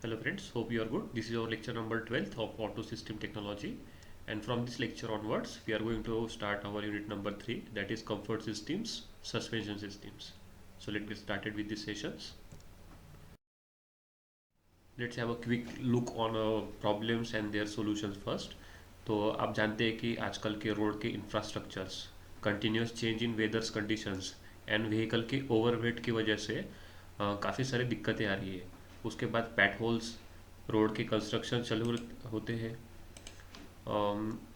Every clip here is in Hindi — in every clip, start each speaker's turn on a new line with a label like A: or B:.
A: Hello friends, hope you are good. This is our lecture number 12 of Auto System Technology, and from this lecture onwards we are going to start our unit number 3, that is comfort systems, suspension systems. So let's get started with these sessions. Let's have a quick look on problems and their solutions first. तो आप जानते हैं कि आजकल के रोड के infrastructures, continuous change in वेदर्स conditions and vehicle के ओवरवेट की वजह से काफ़ी सारी दिक्कतें आ रही है. उसके बाद पैट होल्स, रोड के कंस्ट्रक्शन चालू होते हैं,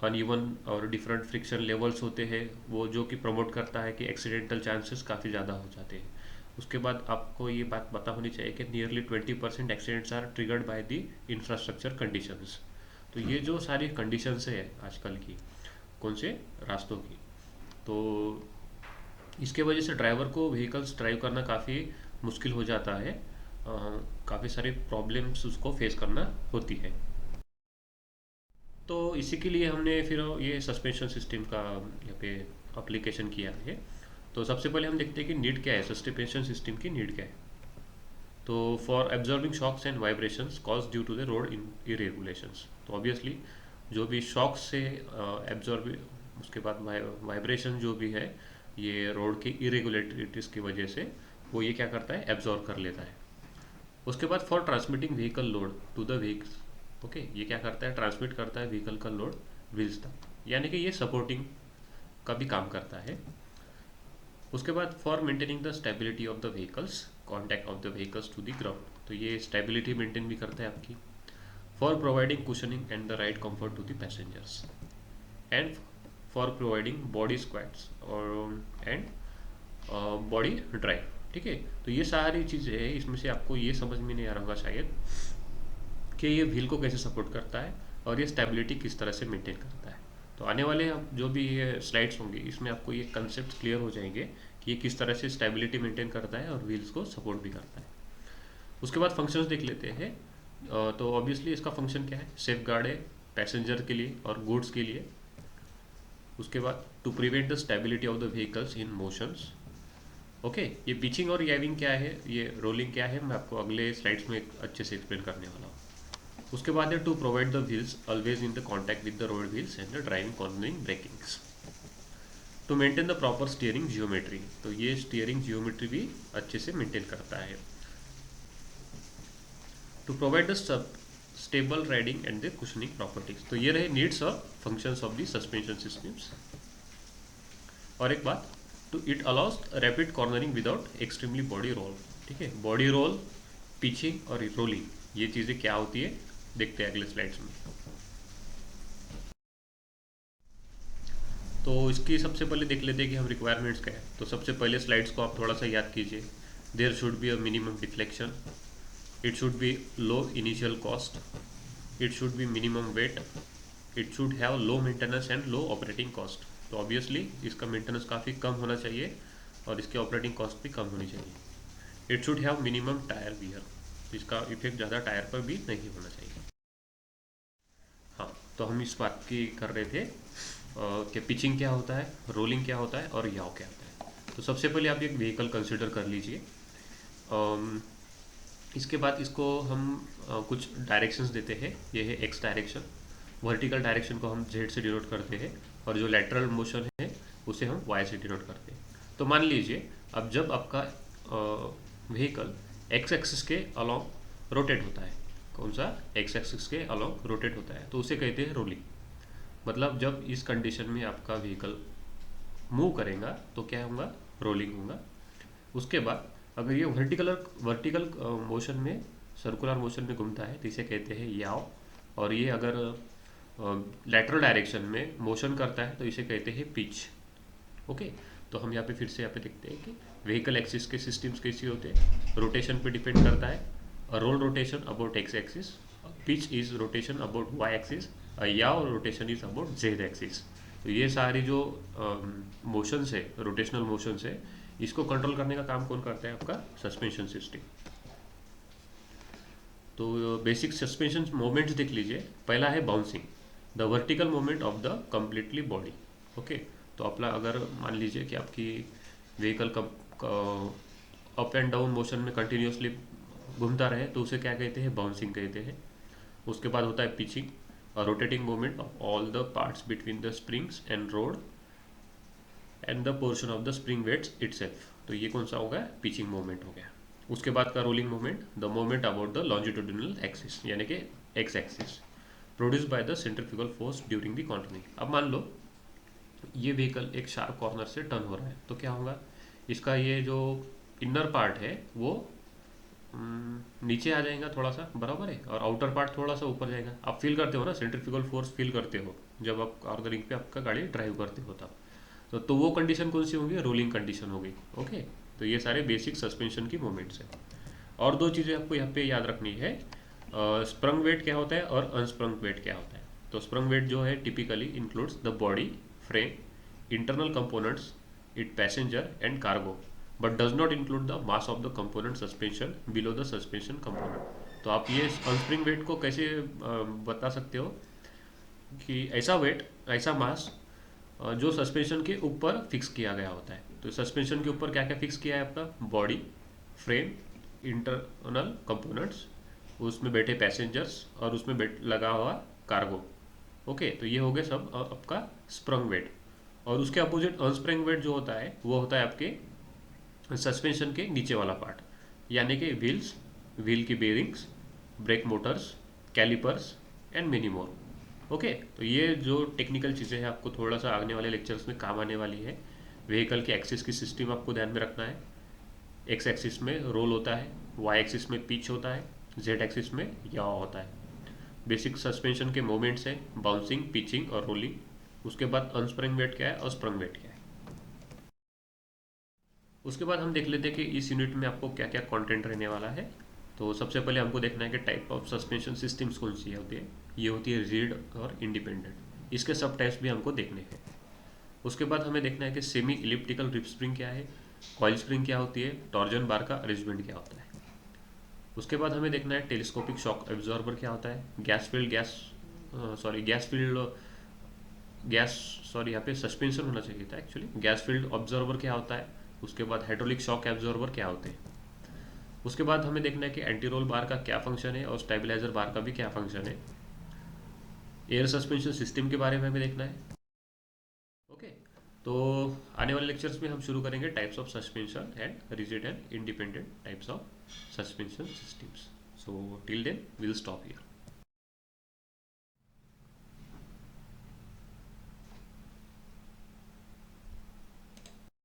A: अनइवन और डिफरेंट फ्रिक्शन लेवल्स होते हैं, वो जो कि प्रमोट करता है कि एक्सीडेंटल चांसेस काफ़ी ज़्यादा हो जाते हैं. उसके बाद आपको ये बात पता होनी चाहिए कि nearly 20% accidents are triggered by the infrastructure conditions. तो ये जो सारी कंडीशंस है आजकल की, कौन से रास्तों की, तो इसके वजह से ड्राइवर को व्हीकल्स ड्राइव करना काफ़ी मुश्किल हो जाता है. काफ़ी सारी प्रॉब्लम्स उसको फेस करना होती है. तो इसी के लिए हमने फिर ये सस्पेंशन सिस्टम का यहाँ पे अप्लीकेशन किया है. तो सबसे पहले हम देखते हैं कि नीड क्या है, सस्पेंशन सिस्टम की नीड क्या है. तो for absorbing shocks and vibrations cause due to the road irregulations. तो ऑब्वियसली जो भी शॉक्स से एब्जॉर्ब, उसके बाद वाइब्रेशन जो भी है ये रोड के इरेगुलेटरीज की वजह से वो ये क्या करता है, एब्जॉर्ब कर लेता है. उसके बाद for transmitting vehicle load to the vehicles, okay, ये क्या करता है, ट्रांसमिट करता है व्हीकल का लोड व्हील्स तक, यानी कि ये सपोर्टिंग का भी काम करता है. उसके बाद for maintaining the stability of the vehicles, contact of the vehicles to the ground, तो ये स्टेबिलिटी मेंटेन भी करता है आपकी. For providing cushioning and the ride comfort to the passengers, and for providing body squats और एंड बॉडी ड्राइव. ठीक है, तो ये सारी चीज़ें हैं. इसमें से आपको ये समझ में नहीं आ रहा होगा शायद कि ये व्हील को कैसे सपोर्ट करता है और ये स्टेबिलिटी किस तरह से मेंटेन करता है. तो आने वाले हम जो भी ये स्लाइड्स होंगे इसमें आपको ये कंसेप्ट क्लियर हो जाएंगे कि ये किस तरह से स्टेबिलिटी मेंटेन करता है और व्हील्स को सपोर्ट भी करता है. उसके बाद फंक्शंस देख लेते हैं. तो ऑब्वियसली इसका फंक्शन क्या है, सेफ गार्ड है पैसेंजर के लिए और गुड्स के लिए. उसके बाद to prevent the stability of the vehicles in motions. Okay, ये पिचिंग और याविंग क्या है, ये रोलिंग क्या है, मैं आपको अगले स्लाइड्स में अच्छे से एक्सप्लेन करने वाला हूँ. उसके बाद है to provide the wheels always in the contact with the road wheels and the driving cornering brakings. To maintain the proper steering geometry, तो ये स्टीयरिंग जियोमेट्री भी अच्छे से मेंटेन करता है. To provide the stable riding and the cushioning properties. तो ये रहे नीड्स और functions of the suspension systems. और एक बात, to it allows rapid cornering without extremely body roll. ठीक है, बॉडी रोल, पिचिंग और रोलिंग, ये चीज़ें क्या होती है देखते हैं अगले स्लाइड्स में. तो इसकी सबसे पहले देख लेते हैं कि हम रिक्वायरमेंट्स क्या है. तो सबसे पहले स्लाइड्स को आप थोड़ा सा याद कीजिए. There should be a minimum deflection, it should be low initial cost, it should be minimum weight, it should have low maintenance and low operating cost. तो ऑब्वियसली इसका मेंटेनेंस काफ़ी कम होना चाहिए और इसकी ऑपरेटिंग कॉस्ट भी कम होनी चाहिए. It should have minimum tyre wear, इसका इफेक्ट ज़्यादा टायर पर भी नहीं होना चाहिए. हाँ, तो हम इस बात की कर रहे थे कि पिचिंग क्या होता है, रोलिंग क्या होता है और याव क्या होता है. तो सबसे पहले आप एक व्हीकल कंसिडर कर लीजिए. इसके बाद इसको हम कुछ डायरेक्शंस देते हैं. ये है एक्स डायरेक्शन, वर्टिकल डायरेक्शन को हम जेड से डिनोट करते हैं और जो लेटरल मोशन है उसे हम वाई से डिनोट करते हैं. तो मान लीजिए अब जब आपका व्हीकल एक्स एक्सिस के अलॉन्ग रोटेट होता है, कौन सा, एक्स एक्सिस के अलॉन्ग रोटेट होता है, तो उसे कहते हैं रोलिंग. मतलब जब इस कंडीशन में आपका व्हीकल मूव करेगा तो क्या होगा, रोलिंग होगा. उसके बाद अगर ये वर्टिकल मोशन में, सर्कुलर मोशन में घूमता है तो इसे कहते हैं याव. और ये अगर लैटरल डायरेक्शन में मोशन करता है तो इसे कहते हैं पिच. ओके, तो हम यहाँ पे फिर से यहाँ पे देखते हैं कि व्हीकल एक्सिस के सिस्टम्स कैसे होते हैं. रोटेशन पे डिपेंड करता है, roll rotation about X axis, pitch is rotation about Y axis, yaw rotation is about Z axis. तो ये सारी जो मोशंस है, रोटेशनल मोशंस है, इसको कंट्रोल करने का काम कौन करता है, आपका सस्पेंशन सिस्टम. तो बेसिक सस्पेंशन मोमेंट्स देख लीजिए. पहला है bouncing, the vertical moment of the completely body. Okay, तो अपना अगर मान लीजिए कि आपकी vehicle up and down motion में कंटिन्यूसली घूमता रहे तो उसे क्या कहते हैं, बाउंसिंग कहते हैं। उसके बाद होता है pitching, rotating movement of all the parts between the springs and road and the portion of the spring weights itself. तो ये कौन सा हो गया, पिचिंग मूवमेंट हो गया। उसके बाद का rolling movement, the movement about the longitudinal axis यानी कि x axis, produce by the centrifugal force during the contouring. अब मान लो ये व्हीकल एक शार्प कॉर्नर से टर्न हो रहा है, तो क्या होगा, इसका ये जो इनर पार्ट है वो नीचे आ जाएगा थोड़ा सा, बराबर है, और आउटर पार्ट थोड़ा सा ऊपर जाएगा। आप फील करते हो ना, सेंट्रीफ्यूगल फोर्स फील करते हो जब आप कॉर्नरिंग पे आपका गाड़ी ड्राइव करते हो तब। तो वो कंडीशन कौन सी होगी, रोलिंग कंडीशन होगी। ओके, तो ये सारे बेसिक सस्पेंशन की मूवमेंट्स हैं। और दो चीज़ें आपको यहाँ पे याद रखनी है, स्प्रंग वेट क्या होता है और अनस्प्रंग वेट क्या होता है। तो स्प्रंग वेट जो है typically includes the body frame internal components it passenger and cargo but does not include the mass of the component suspension below the suspension component. तो आप ये अनस्प्रिंग वेट को कैसे बता सकते हो कि ऐसा वेट, ऐसा मास जो सस्पेंशन के ऊपर फिक्स किया गया होता है। तो सस्पेंशन के ऊपर क्या क्या फिक्स किया है, आपका बॉडी फ्रेम इंटरनल कंपोनेंट्स, उसमें बैठे पैसेंजर्स और उसमें लगा हुआ कार्गो। ओके, तो ये हो गए सब आपका स्प्रंग वेट। और उसके अपोजिट अनस्प्रिंग वेट जो होता है वो होता है आपके सस्पेंशन के नीचे वाला पार्ट, यानी कि व्हील्स, व्हील की bearings, brake motors, calipers and many more. Okay, तो ये जो टेक्निकल चीज़ें हैं आपको थोड़ा सा आने वाले लेक्चर्स में काम आने वाली है। व्हीकल के एक्सिस की सिस्टम आपको ध्यान में रखना है। एक्स एक्सिस में रोल होता है, वाई एक्सिस में पिच होता है, जेड एक्सिस में याव होता है। बेसिक सस्पेंशन के मोमेंट्स है बाउंसिंग, पिचिंग और रोलिंग। उसके बाद अनस्प्रिंग वेट क्या है और स्प्रंग वेट क्या है। उसके बाद हम देख लेते हैं कि इस यूनिट में आपको क्या क्या कंटेंट रहने वाला है। तो सबसे पहले हमको देखना है कि टाइप ऑफ सस्पेंशन सिस्टम्स कौन सी होती है। ये होती है रिजिड और इंडिपेंडेंट, इसके सब टाइप्स भी हमको देखने हैं। उसके बाद हमें देखना है कि सेमी इलिप्टिकल रिप स्प्रिंग क्या है, कॉइल स्प्रिंग क्या होती है, टॉर्जन बार का अरेंजमेंट क्या होता है। उसके बाद हमें देखना है टेलीस्कोपिक शॉक एब्जॉर्बर क्या होता है, गैस सॉरी यहाँ पे सस्पेंशन होना चाहिए था एक्चुअली, गैस फील्ड ऑब्जर्वर क्या होता है। उसके बाद हाइड्रोलिक शॉक एब्जॉर्बर क्या होते हैं। उसके बाद हमें देखना है कि एंटी रोल बार का क्या फंक्शन है और स्टेबलाइजर बार का भी क्या फंक्शन है। एयर सस्पेंशन सिस्टम के बारे में हमें देखना है। ओके, तो आने वाले लेक्चर्स में हम शुरू करेंगे types of suspension and rigid and independent types of suspension systems. So till then will stop here.